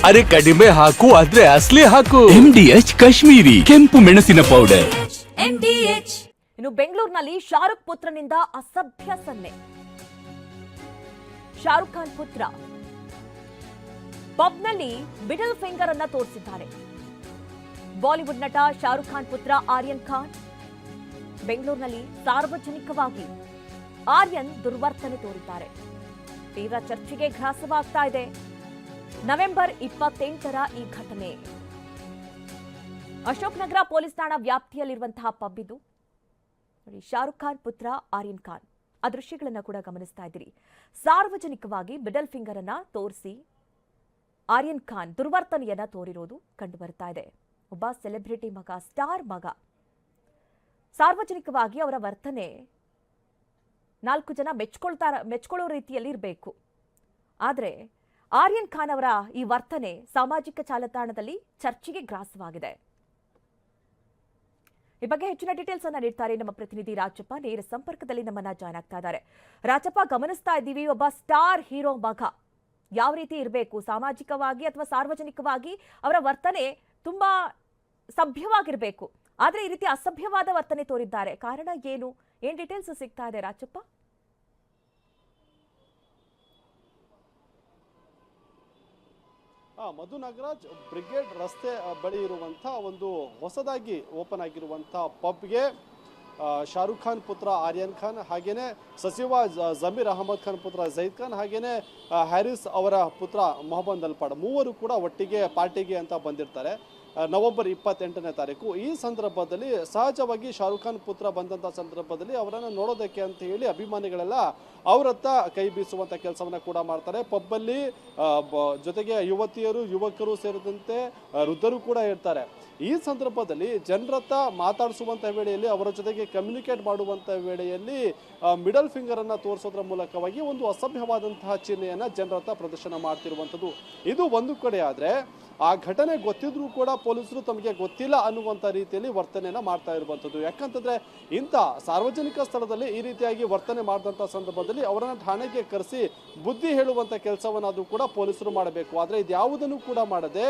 ಅರೆ ಕಡಿಮೆ ಹಾಕು ಆದ್ರೆ ಅಸ್ಲಿ ಹಾಕು. MDH ಕಾಶ್ಮೀರಿ ಕೆಂಪು ಮೆಣಸಿನ ಪೌಡರ್. ಇನ್ನು ಬೆಂಗಳೂರಿನಲ್ಲಿ ಶಾರುಖ್ ಪುತ್ರನಿಂದ ಅಸಭ್ಯ ಸನ್ನೆ. ಶಾರುಖ್ ಖಾನ್ ಪುತ್ರ ಪಬ್ನಲ್ಲಿ ಮಿಡಲ್ ಫಿಂಗರ್ ಅನ್ನ ತೋರಿಸಿದ್ದಾರೆ. ಬಾಲಿವುಡ್ ನಟ ಶಾರುಖ್ ಖಾನ್ ಪುತ್ರ ಆರ್ಯನ್ ಖಾನ್ ಬೆಂಗಳೂರಿನಲ್ಲಿ ಸಾರ್ವಜನಿಕವಾಗಿ ಆರ್ಯನ್ ದುರ್ವರ್ತನೆ ತೋರಿದ್ದಾರೆ. ತೀವ್ರ ಚರ್ಚೆಗೆ ಗ್ರಾಸವಾಗ್ತಾ ಇದೆ. ನವೆಂಬರ್ 28ರ ಈ ಘಟನೆ ಅಶೋಕ್ ನಗರ ಪೊಲೀಸ್ ಠಾಣಾ ವ್ಯಾಪ್ತಿಯಲ್ಲಿರುವಂತಹ ಪಬ್ ಇದು. ನೋಡಿ, ಶಾರುಖ್ ಖಾನ್ ಪುತ್ರ ಆರ್ಯನ್ ಖಾನ್ ಆ ದೃಶ್ಯಗಳನ್ನು ಕೂಡ ಗಮನಿಸ್ತಾ ಇದ್ದೀರಿ. ಸಾರ್ವಜನಿಕವಾಗಿ ಮಿಡಲ್ ಫಿಂಗರ್ ಅನ್ನ ತೋರಿಸಿ ಆರ್ಯನ್ ಖಾನ್ ದುರ್ವರ್ತನೆಯನ್ನ ತೋರಿರೋದು ಕಂಡು ಬರ್ತಾ ಇದೆ. ಒಬ್ಬ ಸೆಲೆಬ್ರಿಟಿ ಮಗ, ಸ್ಟಾರ್ ಮಗ, ಸಾರ್ವಜನಿಕವಾಗಿ ಅವರ ವರ್ತನೆ 4 ಜನ ಮೆಚ್ಕೊಳ್ಳೋ ರೀತಿಯಲ್ಲಿ ಇರಬೇಕು. ಆದರೆ ಆರ್ಯನ್ ಖಾನ್ ಅವರ ಈ ವರ್ತನೆ ಸಾಮಾಜಿಕ ಜಾಲತಾಣದಲ್ಲಿ ಚರ್ಚೆಗೆ ಗ್ರಾಸವಾಗಿದೆ. ಈ ಬಗ್ಗೆ ಹೆಚ್ಚಿನ ಡೀಟೇಲ್ಸ್ ಅನ್ನ ನೀಡ್ತಾರೆ ನಮ್ಮ ಪ್ರತಿನಿಧಿ ರಾಜಪ್ಪ. ನೇರ ಸಂಪರ್ಕದಲ್ಲಿ ನಮ್ಮನ್ನ ಜಾಯ್ನ್ ಆಗ್ತಾ ಇದ್ದಾರೆ. ರಾಜಪ್ಪ, ಗಮನಿಸ್ತಾ ಇದ್ದೀವಿ, ಒಬ್ಬ ಸ್ಟಾರ್ ಹೀರೋ ಮಗ ಯಾವ ರೀತಿ ಇರಬೇಕು, ಸಾಮಾಜಿಕವಾಗಿ ಅಥವಾ ಸಾರ್ವಜನಿಕವಾಗಿ ಅವರ ವರ್ತನೆ ತುಂಬಾ ಸಭ್ಯವಾಗಿರಬೇಕು. ಆದ್ರೆ ಈ ರೀತಿ ಅಸಭ್ಯವಾದ ವರ್ತನೆ ತೋರಿದ್ದಾರೆ. ಕಾರಣ ಏನು? ಏನ್ ಡೀಟೇಲ್ಸ್ ಸಿಗ್ತಾ ಇದೆ ರಾಜಪ್ಪ? ಮಧು ನಾಗರಾಜ್, ಬ್ರಿಗೇಡ್ ರಸ್ತೆ ಬಳಿ ಇರುವಂತಹ ಒಂದು ಹೊಸದಾಗಿ ಓಪನ್ ಆಗಿರುವಂತಹ ಪಬ್ಗೆ ಶಾರುಖ್ ಖಾನ್ ಪುತ್ರ ಆರ್ಯನ್ ಖಾನ್, ಹಾಗೇನೆ ಸಚಿವ ಜಮೀರ್ ಅಹಮದ್ ಖಾನ್ ಪುತ್ರ ಜೈದ್ ಖಾನ್, ಹಾಗೇನೆ ಹ್ಯಾರಿಸ್ ಅವರ ಪುತ್ರ ಮೊಹಮ್ಮದ್ ಅಲ್ಪಾಡ್, ಮೂವರು ಕೂಡ ಒಟ್ಟಿಗೆ ಪಾರ್ಟಿಗೆ ಅಂತ ಬಂದಿರ್ತಾರೆ. ನವೆಂಬರ್ 28ನೇ ತಾರೀಕು. ಈ ಸಂದರ್ಭದಲ್ಲಿ ಸಹಜವಾಗಿ ಶಾರುಖ್ ಖಾನ್ ಪುತ್ರ ಬಂದಂಥ ಸಂದರ್ಭದಲ್ಲಿ ಅವರನ್ನು ನೋಡೋದಕ್ಕೆ ಅಂತ ಹೇಳಿ ಅಭಿಮಾನಿಗಳೆಲ್ಲ ಅವರತ್ತ ಕೈ ಬೀಸುವಂಥ ಕೆಲಸವನ್ನು ಕೂಡ ಮಾಡ್ತಾರೆ. ಪಬ್ಬಲ್ಲಿ ಜೊತೆಗೆ ಯುವತಿಯರು, ಯುವಕರು ಸೇರಿದಂತೆ ವೃದ್ಧರು ಕೂಡ ಇರ್ತಾರೆ. ಈ ಸಂದರ್ಭದಲ್ಲಿ ಜನರತ್ತ ಮಾತಾಡಿಸುವಂಥ ವೇಳೆಯಲ್ಲಿ, ಅವರ ಜೊತೆಗೆ ಕಮ್ಯುನಿಕೇಟ್ ಮಾಡುವಂಥ ವೇಳೆಯಲ್ಲಿ ಮಿಡಲ್ ಫಿಂಗರನ್ನು ತೋರಿಸೋದ್ರ ಮೂಲಕವಾಗಿ ಒಂದು ಅಸಭ್ಯವಾದಂತಹ ಚಿಹ್ನೆಯನ್ನು ಜನರತ್ತ ಪ್ರದರ್ಶನ ಮಾಡ್ತಿರುವಂಥದ್ದು. ಇದು ಒಂದು ಕಡೆ ಆದರೆ, ಆ ಘಟನೆ ಗೊತ್ತಿದ್ರೂ ಕೂಡ ಪೊಲೀಸರು ತಮಗೆ ಗೊತ್ತಿಲ್ಲ ಅನ್ನುವಂಥ ರೀತಿಯಲ್ಲಿ ವರ್ತನೆಯನ್ನು ಮಾಡ್ತಾ ಇರುವಂಥದ್ದು. ಯಾಕಂತಂದ್ರೆ ಇಂಥ ಸಾರ್ವಜನಿಕ ಸ್ಥಳದಲ್ಲಿ ಈ ರೀತಿಯಾಗಿ ವರ್ತನೆ ಮಾಡಿದಂಥ ಸಂದರ್ಭದಲ್ಲಿ ಅವರನ್ನು ಠಾಣೆಗೆ ಕರೆಸಿ ಬುದ್ಧಿ ಹೇಳುವಂಥ ಕೆಲಸವನ್ನಾದರೂ ಕೂಡ ಪೊಲೀಸರು ಮಾಡಬೇಕು. ಆದರೆ ಇದ್ಯಾವುದನ್ನು ಕೂಡ ಮಾಡದೆ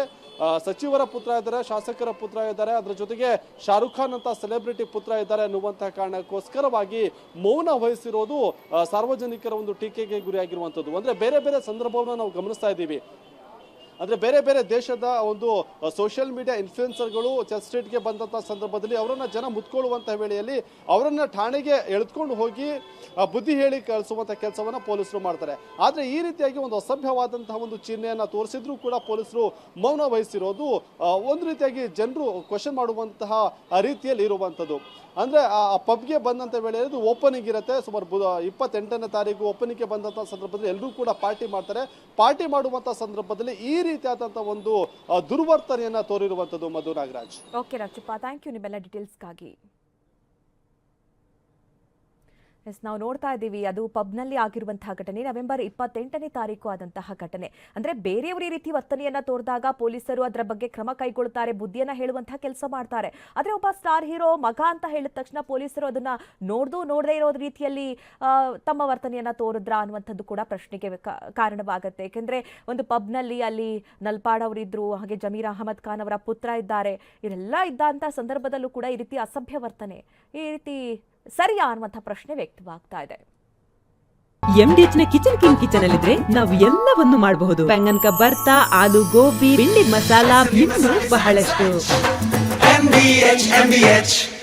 ಸಚಿವರ ಪುತ್ರ ಇದ್ದಾರೆ, ಶಾಸಕರ ಪುತ್ರ ಇದ್ದಾರೆ, ಅದರ ಜೊತೆಗೆ ಶಾರುಖ್ ಖಾನ್ ಅಂತ ಸೆಲೆಬ್ರಿಟಿ ಪುತ್ರ ಇದ್ದಾರೆ ಅನ್ನುವಂತಹ ಕಾರಣಕ್ಕೋಸ್ಕರವಾಗಿ ಮೌನ ವಹಿಸಿರೋದು ಸಾರ್ವಜನಿಕರ ಒಂದು ಟೀಕೆಗೆ ಗುರಿಯಾಗಿರುವಂಥದ್ದು. ಅಂದರೆ ಬೇರೆ ಬೇರೆ ಸಂದರ್ಭವನ್ನು ನಾವು ಗಮನಿಸ್ತಾ ಇದ್ದೀವಿ. ಅಂದರೆ ಬೇರೆ ಬೇರೆ ದೇಶದ ಒಂದು ಸೋಷಿಯಲ್ ಮೀಡಿಯಾ ಇನ್ಫ್ಲುಯೆನ್ಸರ್ಗಳು ಚರ್ಚ್ ಸ್ಟ್ರೀಟ್ಗೆ ಬಂದಂಥ ಸಂದರ್ಭದಲ್ಲಿ ಅವರನ್ನು ಜನ ಮುತ್ಕೊಳ್ಳುವಂಥ ವೇಳೆಯಲ್ಲಿ ಅವರನ್ನು ಠಾಣೆಗೆ ಎಳೆದುಕೊಂಡು ಹೋಗಿ ಬುದ್ಧಿ ಹೇಳಿ ಕಳಿಸುವಂಥ ಕೆಲಸವನ್ನು ಪೊಲೀಸರು ಮಾಡ್ತಾರೆ. ಆದರೆ ಈ ರೀತಿಯಾಗಿ ಒಂದು ಅಸಭ್ಯವಾದಂತಹ ಒಂದು ಚಿಹ್ನೆಯನ್ನು ತೋರಿಸಿದ್ರೂ ಕೂಡ ಪೊಲೀಸರು ಮೌನ ವಹಿಸಿರೋದು ಒಂದು ರೀತಿಯಾಗಿ ಜನರು ಕ್ವಶನ್ ಮಾಡುವಂತಹ ರೀತಿಯಲ್ಲಿ ಇರುವಂಥದ್ದು. ಅಂದರೆ ಆ ಪಬ್ಗೆ ಬಂದಂಥ ವೇಳೆಯಲ್ಲಿ ಓಪನಿಂಗ್ ಇರುತ್ತೆ. ಸುಮಾರು 28ನೇ ತಾರೀಕು ಓಪನಿಂಗ್ಗೆ ಬಂದಂಥ ಸಂದರ್ಭದಲ್ಲಿ ಎಲ್ಲರೂ ಕೂಡ ಪಾರ್ಟಿ ಮಾಡ್ತಾರೆ. ಪಾರ್ಟಿ ಮಾಡುವಂಥ ಸಂದರ್ಭದಲ್ಲಿ ಈ ರೀತಿಯಾದಂಥ ಒಂದು ದುರ್ವರ್ತನೆಯನ್ನು ತೋರಿರುವಂಥದ್ದು. Madhu Nagaraj. Okay Rajappa, thank you ನಿಮ್ಮೆಲ್ಲ ಡೀಟೇಲ್ಸ್ಗಾಗಿ. ನಾವು ನೋಡ್ತಾ ಇದ್ದೀವಿ, ಅದು ಪಬ್ನಲ್ಲಿ ಆಗಿರುವಂತಹ ಘಟನೆ ನವೆಂಬರ್ 28ನೇ ತಾರೀಕು ಆದಂತಹ ಘಟನೆ. ಅಂದ್ರೆ ಬೇರೆಯವರು ಈ ರೀತಿ ವರ್ತನೆಯನ್ನ ತೋರಿದಾಗ ಪೊಲೀಸರು ಅದರ ಬಗ್ಗೆ ಕ್ರಮ ಕೈಗೊಳ್ಳುತ್ತಾರೆ, ಬುದ್ಧಿಯನ್ನ ಹೇಳುವಂತಹ ಕೆಲಸ ಮಾಡ್ತಾರೆ. ಆದ್ರೆ ಒಬ್ಬ ಸ್ಟಾರ್ ಹೀರೋ ಮಗ ಅಂತ ಹೇಳಿದ ತಕ್ಷಣ ಪೊಲೀಸರು ಅದನ್ನ ನೋಡದೇ ಇರೋ ರೀತಿಯಲ್ಲಿ ತಮ್ಮ ವರ್ತನೆಯನ್ನ ತೋರಿದ್ರ ಅನ್ನುವಂಥದ್ದು ಕೂಡ ಪ್ರಶ್ನೆಗೆ ಕಾರಣವಾಗುತ್ತೆ. ಯಾಕೆಂದ್ರೆ ಒಂದು ಪಬ್ನಲ್ಲಿ ಅಲ್ಲಿ ನಲ್ಪಾಡ್ ಅವರಿದ್ರು, ಹಾಗೆ ಜಮೀರ್ ಅಹಮದ್ ಖಾನ್ ಅವರ ಪುತ್ರ ಇದ್ದಾರೆ. ಇದೆಲ್ಲ ಇದ್ದಂತ ಸಂದರ್ಭದಲ್ಲೂ ಕೂಡ ಈ ರೀತಿ ಅಸಭ್ಯ ವರ್ತನೆ, ಈ ರೀತಿ ಸರಿಯಾ ಅನ್ನುವಂಥ ಪ್ರಶ್ನೆ ವ್ಯಕ್ತವಾಗ್ತಾ ಇದೆ. MDH ನ ಕಿಚನ್ ಅಲ್ಲಿದ್ರೆ ನಾವು ಎಲ್ಲವನ್ನು ಮಾಡಬಹುದು. ಬೆಂಗನ್ ಕಾ ಬರ್ತಾ, ಆಲೂ ಗೋಬಿ, ಬಿಂಡಿ ಮಸಾಲಾ, ಇನ್ನೂ ಬಹಳಷ್ಟು. MDH